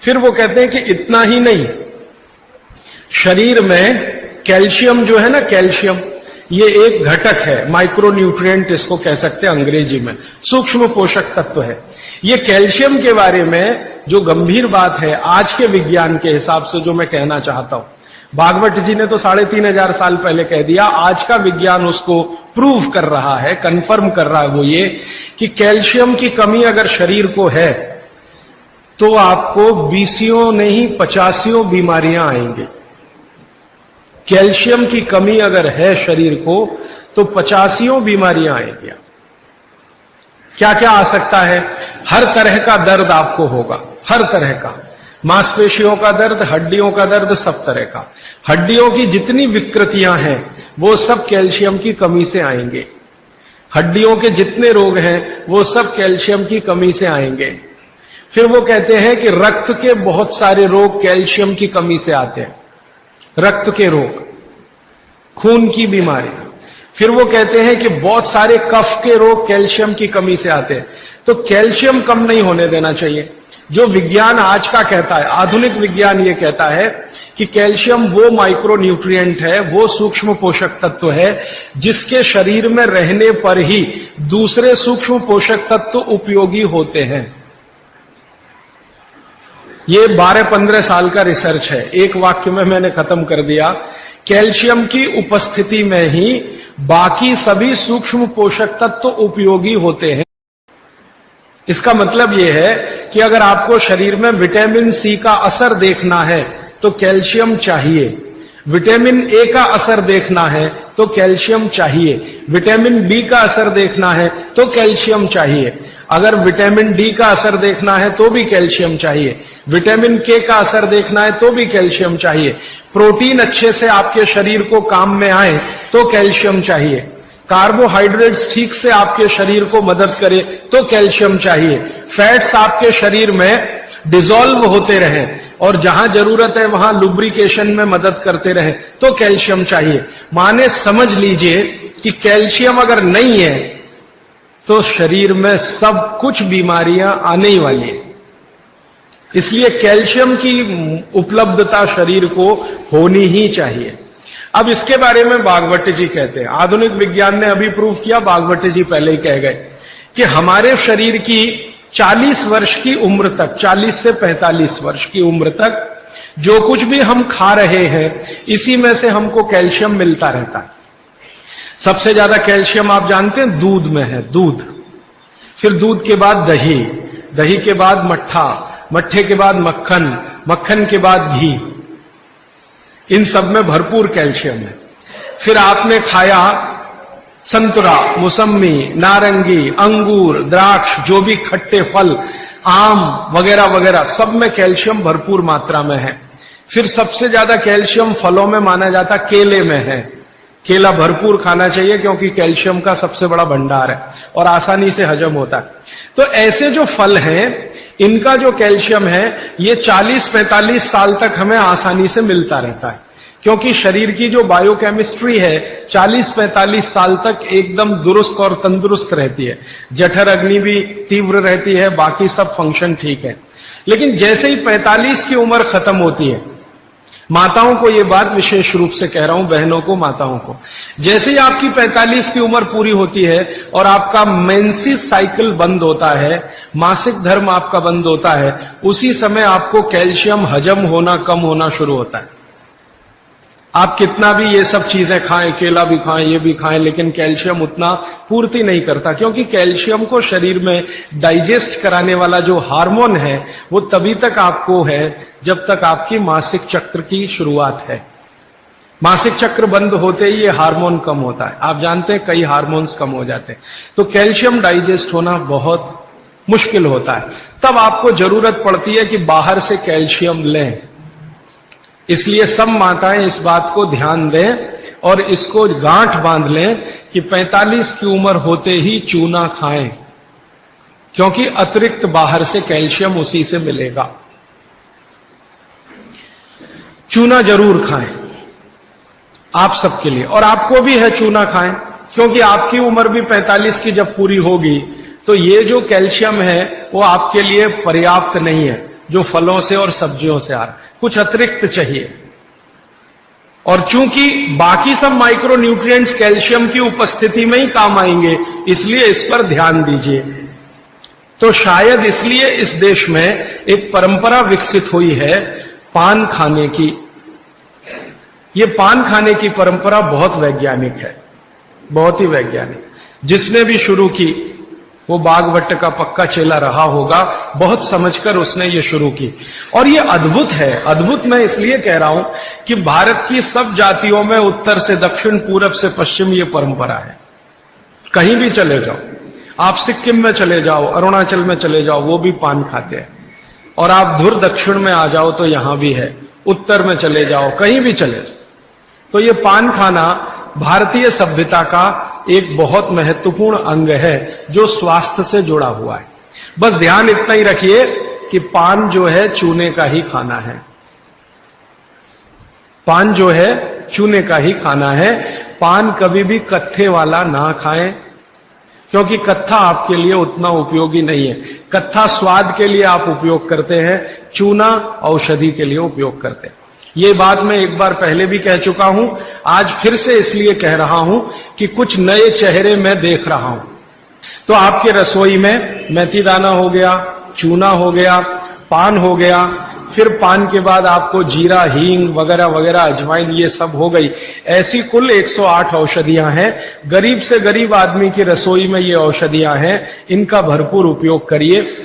फिर वो कहते हैं कि इतना ही नहीं, शरीर में कैल्शियम जो है ना, कैल्शियम ये एक घटक है, माइक्रो न्यूट्रिएंट इसको कह सकते हैं अंग्रेजी में, सूक्ष्म पोषक तत्व है। ये कैल्शियम के बारे में जो गंभीर बात है आज के विज्ञान के हिसाब से जो मैं कहना चाहता हूं, भागवत जी ने तो 3500 साल पहले कह दिया, आज का विज्ञान उसको प्रूव कर रहा है, कंफर्म कर रहा है, वो ये कि कैल्शियम की कमी अगर शरीर को है तो आपको 20 नहीं 50 बीमारियां आएंगी। कैल्शियम की कमी अगर है शरीर को तो 50 बीमारियां आएंगी। क्या क्या आ सकता है? हर तरह का दर्द आपको होगा, हर तरह का, मांसपेशियों का दर्द, हड्डियों का दर्द, सब तरह का। हड्डियों की जितनी विकृतियां हैं वो सब कैल्शियम की कमी से आएंगे। हड्डियों के जितने रोग हैं वो सब कैल्शियम की कमी से आएंगे। फिर वो कहते हैं कि रक्त के बहुत सारे रोग कैल्शियम की कमी से आते हैं, रक्त के रोग, खून की बीमारी। फिर वो कहते हैं कि बहुत सारे कफ के रोग कैल्शियम की कमी से आते हैं। तो कैल्शियम कम नहीं होने देना चाहिए। जो विज्ञान आज का कहता है, आधुनिक विज्ञान ये कहता है कि कैल्शियम वो माइक्रो न्यूट्रिएंट है, वो सूक्ष्म पोषक तत्व है जिसके शरीर में रहने पर ही दूसरे सूक्ष्म पोषक तत्व उपयोगी होते हैं। ये 12-15 साल का रिसर्च है, एक वाक्य में मैंने खत्म कर दिया। कैल्शियम की उपस्थिति में ही बाकी सभी सूक्ष्म पोषक तत्व उपयोगी होते हैं। इसका मतलब यह है कि अगर आपको शरीर में विटामिन सी का असर देखना है तो कैल्शियम चाहिए, विटामिन ए का असर देखना है तो कैल्शियम चाहिए, विटामिन बी का असर देखना है तो कैल्शियम चाहिए, अगर विटामिन डी का असर देखना है तो भी कैल्शियम चाहिए, विटामिन के का असर देखना है तो भी कैल्शियम चाहिए, प्रोटीन अच्छे से आपके शरीर को काम में आए तो कैल्शियम चाहिए, कार्बोहाइड्रेट्स ठीक से आपके शरीर को मदद करे तो कैल्शियम चाहिए, फैट्स आपके शरीर में डिसॉल्व होते रहें और जहां जरूरत है वहां लुब्रिकेशन में मदद करते रहें तो कैल्शियम चाहिए। माने समझ लीजिए कि कैल्शियम अगर नहीं है तो शरीर में सब कुछ बीमारियां आने ही वाली है। इसलिए कैल्शियम की उपलब्धता शरीर को होनी ही चाहिए। अब इसके बारे में भागवत जी कहते हैं, आधुनिक विज्ञान ने अभी प्रूव किया, भागवत जी पहले ही कह गए कि हमारे शरीर की 40 वर्ष की उम्र तक, 40 से 45 वर्ष की उम्र तक जो कुछ भी हम खा रहे हैं इसी में से हमको कैल्शियम मिलता रहता है। सबसे ज्यादा कैल्शियम आप जानते हैं दूध में है, दूध, फिर दूध के बाद दही, दही के बाद मट्ठा, मट्ठे के बाद मक्खन, मक्खन के बाद घी, इन सब में भरपूर कैल्शियम है। फिर आपने खाया संतरा, मौसम्मी, नारंगी, अंगूर, द्राक्ष, जो भी खट्टे फल, आम वगैरह वगैरह, सब में कैल्शियम भरपूर मात्रा में है। फिर सबसे ज्यादा कैल्शियम फलों में माना जाता केले में है। केला भरपूर खाना चाहिए क्योंकि कैल्शियम का सबसे बड़ा भंडार है और आसानी से हजम होता है। तो ऐसे जो फल हैं इनका जो कैल्शियम है ये 40-45 साल तक हमें आसानी से मिलता रहता है, क्योंकि शरीर की जो बायोकेमिस्ट्री है 40-45 साल तक एकदम दुरुस्त और तंदुरुस्त रहती है। जठर अग्नि भी तीव्र रहती है, बाकी सब फंक्शन ठीक है। लेकिन जैसे ही 45 की उम्र खत्म होती है, माताओं को यह बात विशेष रूप से कह रहा हूं, बहनों को, माताओं को, जैसे ही आपकी 45 की उम्र पूरी होती है और आपका मेंसेस साइकिल बंद होता है, मासिक धर्म आपका बंद होता है, उसी समय आपको कैल्शियम हजम होना कम होना शुरू होता है। आप कितना भी ये सब चीजें खाएं, केला भी खाएं, ये भी खाएं, लेकिन कैल्शियम उतना पूर्ति नहीं करता, क्योंकि कैल्शियम को शरीर में डाइजेस्ट कराने वाला जो हार्मोन है वो तभी तक आपको है जब तक आपकी मासिक चक्र की शुरुआत है। मासिक चक्र बंद होते ही ये हार्मोन कम होता है। आप जानते हैं कई हार्मोन्स कम हो जाते हैं, तो कैल्शियम डाइजेस्ट होना बहुत मुश्किल होता है। तब आपको जरूरत पड़ती है कि बाहर से कैल्शियम लें। इसलिए सब माताएं इस बात को ध्यान दें और इसको गांठ बांध लें कि 45 की उम्र होते ही चूना खाएं, क्योंकि अतिरिक्त बाहर से कैल्शियम उसी से मिलेगा। चूना जरूर खाएं आप सबके लिए, और आपको भी है चूना खाएं, क्योंकि आपकी उम्र भी 45 की जब पूरी होगी तो ये जो कैल्शियम है वो आपके लिए पर्याप्त नहीं है। जो फलों से और सब्जियों से आ रहा है, कुछ अतिरिक्त चाहिए। और चूंकि बाकी सब माइक्रो न्यूट्रिएंट्स कैल्शियम की उपस्थिति में ही काम आएंगे, इसलिए इस पर ध्यान दीजिए। तो शायद इसलिए इस देश में एक परंपरा विकसित हुई है पान खाने की। ये पान खाने की परंपरा बहुत वैज्ञानिक है, बहुत ही वैज्ञानिक। जिसने भी शुरू की वो बागवट का पक्का चेला रहा होगा, बहुत समझकर उसने ये शुरू की। और ये अद्भुत है। अद्भुत मैं इसलिए कह रहा हूं कि भारत की सब जातियों में उत्तर से दक्षिण, पूरब से पश्चिम ये परंपरा है। कहीं भी चले जाओ, आप सिक्किम में चले जाओ, अरुणाचल में चले जाओ, वो भी पान खाते हैं। और आप धुर दक्षिण में आ जाओ तो यहां भी है, उत्तर में चले जाओ, कहीं भी चले जाओ। तो ये पान खाना भारतीय सभ्यता का एक बहुत महत्वपूर्ण अंग है जो स्वास्थ्य से जुड़ा हुआ है। बस ध्यान इतना ही रखिए कि पान जो है चूने का ही खाना है। पान जो है चूने का ही खाना है। पान कभी भी कत्थे वाला ना खाएं, क्योंकि कत्था आपके लिए उतना उपयोगी नहीं है। कत्था स्वाद के लिए आप उपयोग करते हैं, चूना औषधि के लिए उपयोग करते हैं। ये बात मैं एक बार पहले भी कह चुका हूं, आज फिर से इसलिए कह रहा हूं कि कुछ नए चेहरे मैं देख रहा हूं। तो आपके रसोई में मेथी दाना हो गया, चूना हो गया, पान हो गया, फिर पान के बाद आपको जीरा, हींग वगैरह वगैरह, अजवाइन, ये सब हो गई। ऐसी कुल 108 औषधियां हैं। गरीब से गरीब आदमी की रसोई में ये औषधियां हैं, इनका भरपूर उपयोग करिए।